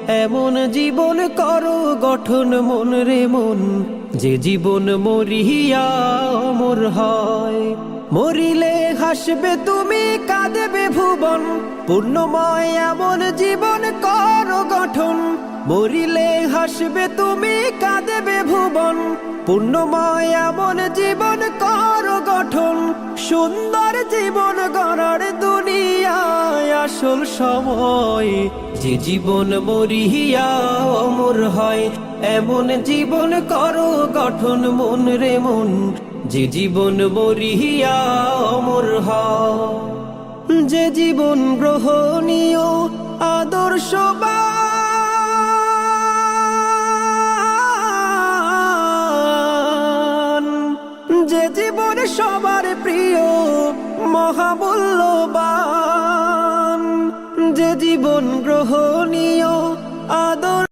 এমন জীবন করো গঠন মন রে মন, যে জীবন মরিয়া অমর হয়। মরিলে হাসবে তুমি, কাঁদবে ভুবন, পূর্ণময় এমন জীবন করো গঠন। মরিলে হাসবে তুমি, কাঁদবে ভুবন, পূর্ণময় এমন জীবন করো গঠন। সুন্দর জীবন গড়ার দুনিয়ায় আসল সময়, যে জীবন মরিয়া অমর হয়। এমন জীবন করো গঠন মন রে মন, যে জীবন মরিয়া অমর হয়। যে জীবন গ্রহণীয় আদর্শবান, যে জীবন সবার প্রিয় মহামূল্যবান, যে জীবন গ্রহণীয়